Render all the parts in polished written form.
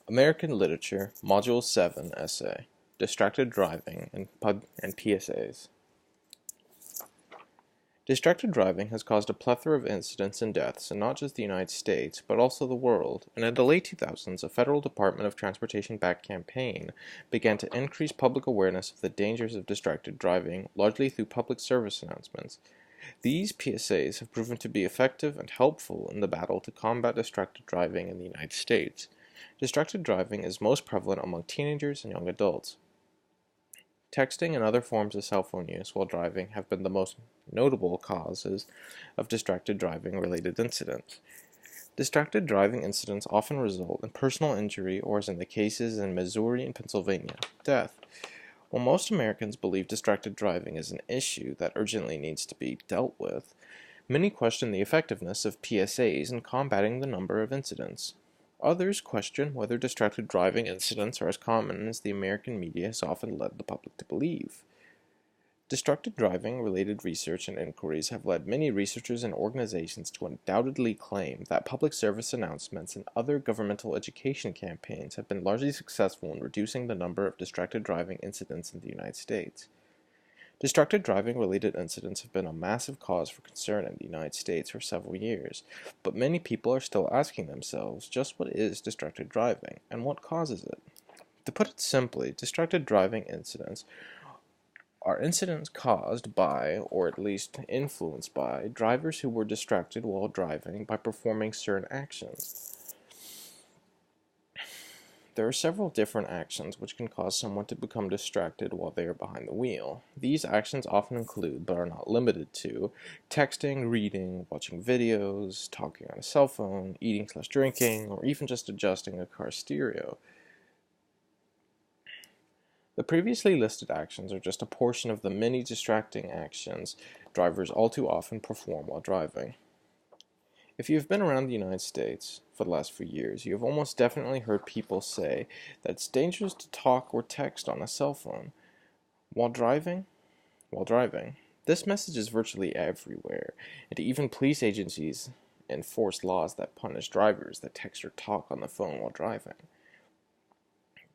American Literature, Module 7 Essay, Distracted Driving and PSAs. Distracted driving has caused a plethora of incidents and deaths in not just the United States, but also the world, and in the late 2000s, a federal Department of Transportation-backed campaign began to increase public awareness of the dangers of distracted driving, largely through public service announcements. These PSAs have proven to be effective and helpful in the battle to combat distracted driving in the United States. Distracted driving is most prevalent among teenagers and young adults. Texting and other forms of cell phone use while driving have been the most notable causes of distracted driving-related incidents. Distracted driving incidents often result in personal injury or, as in the cases in Missouri and Pennsylvania, death. While most Americans believe distracted driving is an issue that urgently needs to be dealt with, many question the effectiveness of PSAs in combating the number of incidents. Others question whether distracted driving incidents are as common as the American media has often led the public to believe. Distracted driving-related research and inquiries have led many researchers and organizations to undoubtedly claim that public service announcements and other governmental education campaigns have been largely successful in reducing the number of distracted driving incidents in the United States. Distracted driving-related incidents have been a massive cause for concern in the United States for several years, but many people are still asking themselves just what is distracted driving and what causes it. To put it simply, distracted driving incidents are incidents caused by, or at least influenced by, drivers who were distracted while driving by performing certain actions. There are several different actions which can cause someone to become distracted while they are behind the wheel. These actions often include, but are not limited to, texting, reading, watching videos, talking on a cell phone, eating/drinking, or even just adjusting a car stereo. The previously listed actions are just a portion of the many distracting actions drivers all too often perform while driving. If you have been around the United States for the last few years, you have almost definitely heard people say that it's dangerous to talk or text on a cell phone while driving. This message is virtually everywhere, and even police agencies enforce laws that punish drivers that text or talk on the phone while driving.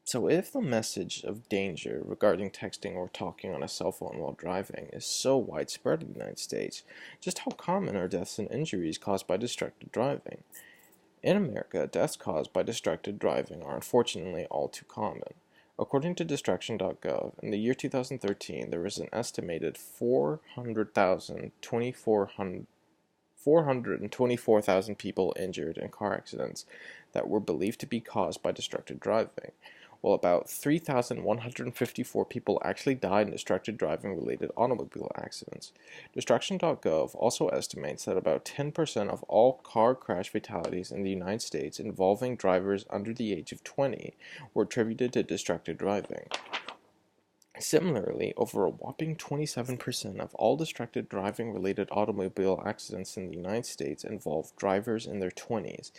So if the message of danger regarding texting or talking on a cell phone while driving is so widespread in the United States, just how common are deaths and injuries caused by distracted driving? In America, deaths caused by distracted driving are unfortunately all too common. According to distraction.gov, in the year 2013, there was an estimated 424,000 people injured in car accidents that were believed to be caused by distracted driving, while about 3,154 people actually died in distracted driving-related automobile accidents. Distraction.gov also estimates that about 10% of all car crash fatalities in the United States involving drivers under the age of 20 were attributed to distracted driving. Similarly, over a whopping 27% of all distracted driving-related automobile accidents in the United States involve drivers in their 20s.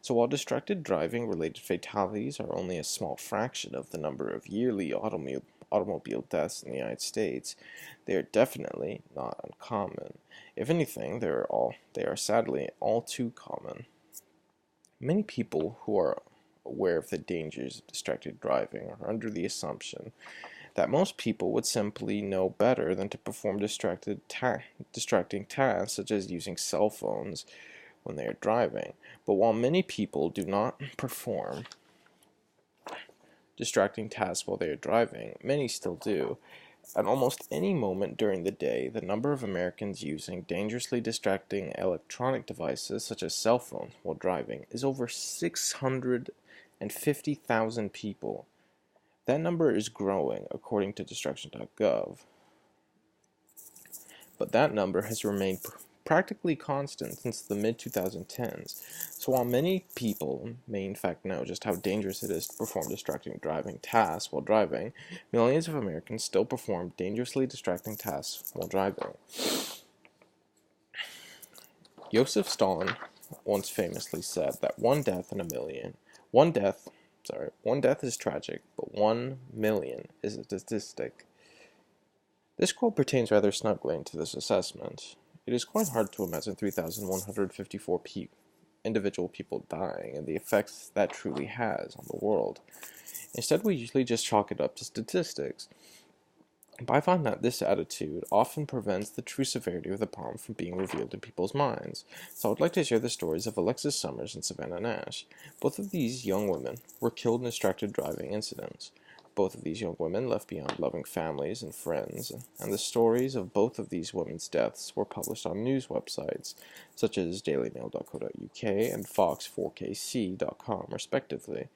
So while distracted driving-related fatalities are only a small fraction of the number of yearly automobile deaths in the United States, they are definitely not uncommon. If anything, they are sadly all too common. Many people who are aware of the dangers of distracted driving are under the assumption that most people would simply know better than to perform distracting tasks such as using cell phones when they are driving. But while many people do not perform distracting tasks while they are driving, many still do. At almost any moment during the day, the number of Americans using dangerously distracting electronic devices such as cell phones while driving is over 650,000 people. That number is growing, according to distraction.gov, but that number has remained practically constant since the mid-2010s. So while many people may in fact know just how dangerous it is to perform distracting driving tasks while driving, millions of Americans still perform dangerously distracting tasks while driving. Joseph Stalin once famously said that one death is tragic, but 1,000,000 is a statistic. This quote pertains rather snugly to this assessment. It is quite hard to imagine 3,154 individual people dying and the effects that truly has on the world. Instead, we usually just chalk it up to statistics. But I find that this attitude often prevents the true severity of the problem from being revealed in people's minds. So I would like to share the stories of Alexis Summers and Savannah Nash. Both of these young women were killed in distracted driving incidents. Both of these young women left behind loving families and friends, and the stories of both of these women's deaths were published on news websites such as dailymail.co.uk and fox4kc.com, respectively.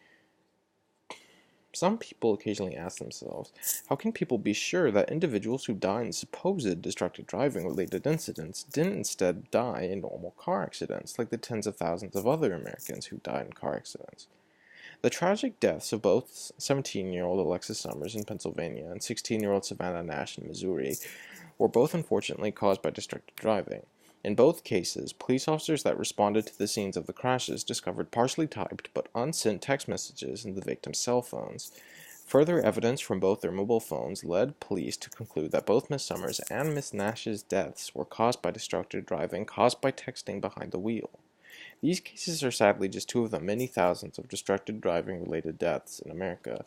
Some people occasionally ask themselves, how can people be sure that individuals who die in supposed distracted driving-related incidents didn't instead die in normal car accidents, like the tens of thousands of other Americans who died in car accidents? The tragic deaths of both 17-year-old Alexis Summers in Pennsylvania and 16-year-old Savannah Nash in Missouri were both unfortunately caused by distracted driving. In both cases, police officers that responded to the scenes of the crashes discovered partially typed but unsent text messages in the victims' cell phones. Further evidence from both their mobile phones led police to conclude that both Miss Summers and Miss Nash's deaths were caused by distracted driving caused by texting behind the wheel. These cases are sadly just two of the many thousands of distracted driving-related deaths in America.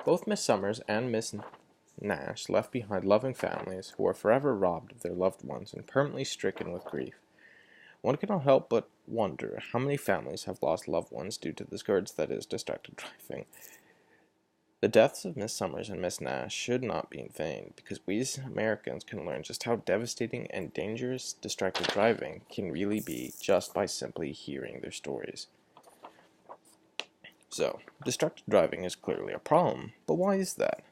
Both Miss Summers and Miss Nash left behind loving families who are forever robbed of their loved ones and permanently stricken with grief. One cannot help but wonder how many families have lost loved ones due to the scourge that is distracted driving. The deaths of Miss Summers and Miss Nash should not be in vain, because we as Americans can learn just how devastating and dangerous distracted driving can really be just by simply hearing their stories. So, distracted driving is clearly a problem, but why is that?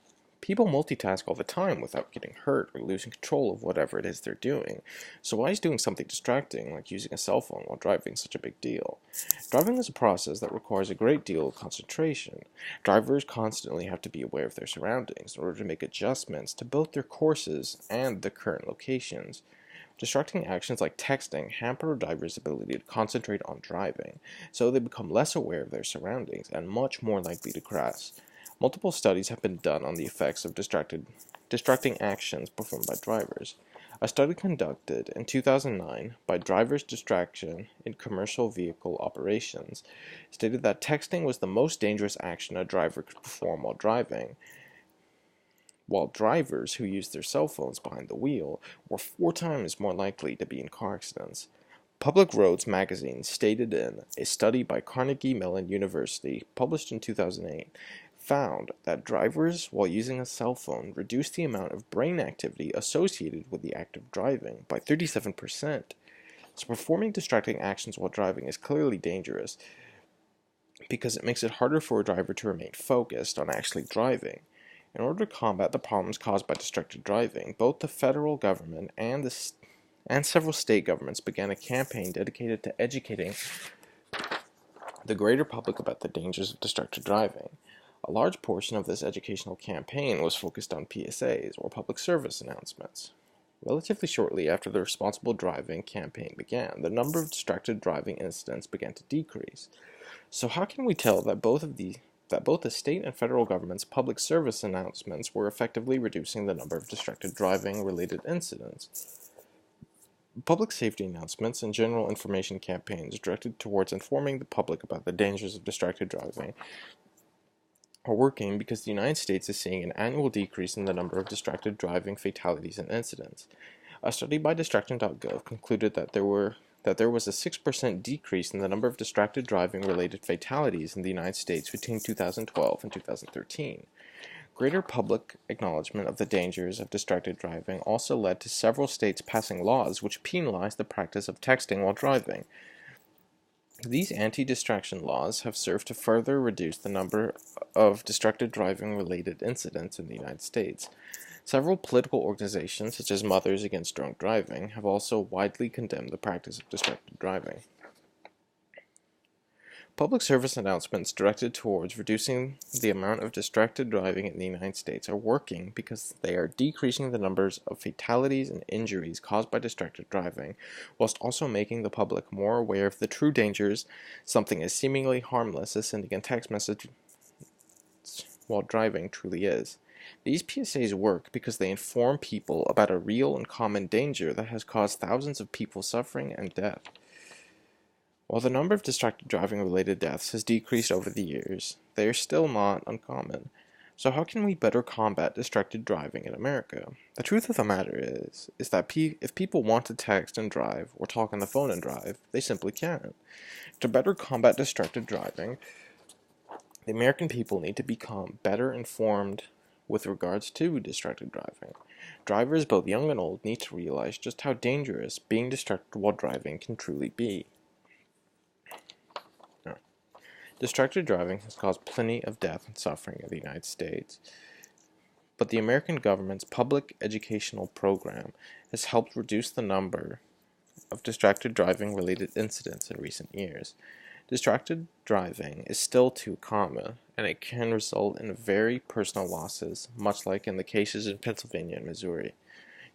People multitask all the time without getting hurt or losing control of whatever it is they're doing. So why is doing something distracting, like using a cell phone while driving, such a big deal? Driving is a process that requires a great deal of concentration. Drivers constantly have to be aware of their surroundings in order to make adjustments to both their courses and the current locations. Distracting actions like texting hamper a driver's ability to concentrate on driving, so they become less aware of their surroundings and much more likely to crash. Multiple studies have been done on the effects of distracting actions performed by drivers. A study conducted in 2009 by Drivers' Distraction in Commercial Vehicle Operations stated that texting was the most dangerous action a driver could perform while driving, while drivers who used their cell phones behind the wheel were 4 times more likely to be in car accidents. Public Roads magazine stated in a study by Carnegie Mellon University, published in 2008, found that drivers, while using a cell phone, reduced the amount of brain activity associated with the act of driving by 37%. So performing distracting actions while driving is clearly dangerous because it makes it harder for a driver to remain focused on actually driving. In order to combat the problems caused by distracted driving, both the federal government and several state governments began a campaign dedicated to educating the greater public about the dangers of distracted driving. A large portion of this educational campaign was focused on PSAs, or public service announcements. Relatively shortly after the responsible driving campaign began, the number of distracted driving incidents began to decrease. So how can we tell that both the state and federal government's public service announcements were effectively reducing the number of distracted driving-related incidents? Public safety announcements and general information campaigns directed towards informing the public about the dangers of distracted driving are working because the United States is seeing an annual decrease in the number of distracted driving fatalities and incidents. A study by Distraction.gov concluded that there was a 6% decrease in the number of distracted driving-related fatalities in the United States between 2012 and 2013. Greater public acknowledgement of the dangers of distracted driving also led to several states passing laws which penalize the practice of texting while driving. These anti-distraction laws have served to further reduce the number of distracted driving-related incidents in the United States. Several political organizations, such as Mothers Against Drunk Driving, have also widely condemned the practice of distracted driving. Public service announcements directed towards reducing the amount of distracted driving in the United States are working because they are decreasing the numbers of fatalities and injuries caused by distracted driving, whilst also making the public more aware of the true dangers something as seemingly harmless as sending a text message while driving truly is. These PSAs work because they inform people about a real and common danger that has caused thousands of people suffering and death. While the number of distracted driving-related deaths has decreased over the years, they are still not uncommon. So how can we better combat distracted driving in America? The truth of the matter is that if people want to text and drive, or talk on the phone and drive, they simply can't. To better combat distracted driving, the American people need to become better informed with regards to distracted driving. Drivers, both young and old, need to realize just how dangerous being distracted while driving can truly be. Distracted driving has caused plenty of death and suffering in the United States, but the American government's public educational program has helped reduce the number of distracted driving-related incidents in recent years. Distracted driving is still too common, and it can result in very personal losses, much like in the cases in Pennsylvania and Missouri.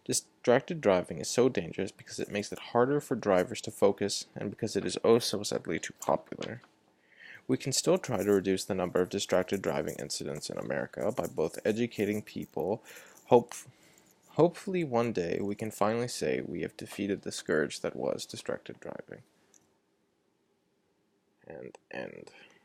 Distracted driving is so dangerous because it makes it harder for drivers to focus and because it is oh so sadly too popular. We can still try to reduce the number of distracted driving incidents in America by both educating people. Hopefully one day we can finally say we have defeated the scourge that was distracted driving. And end.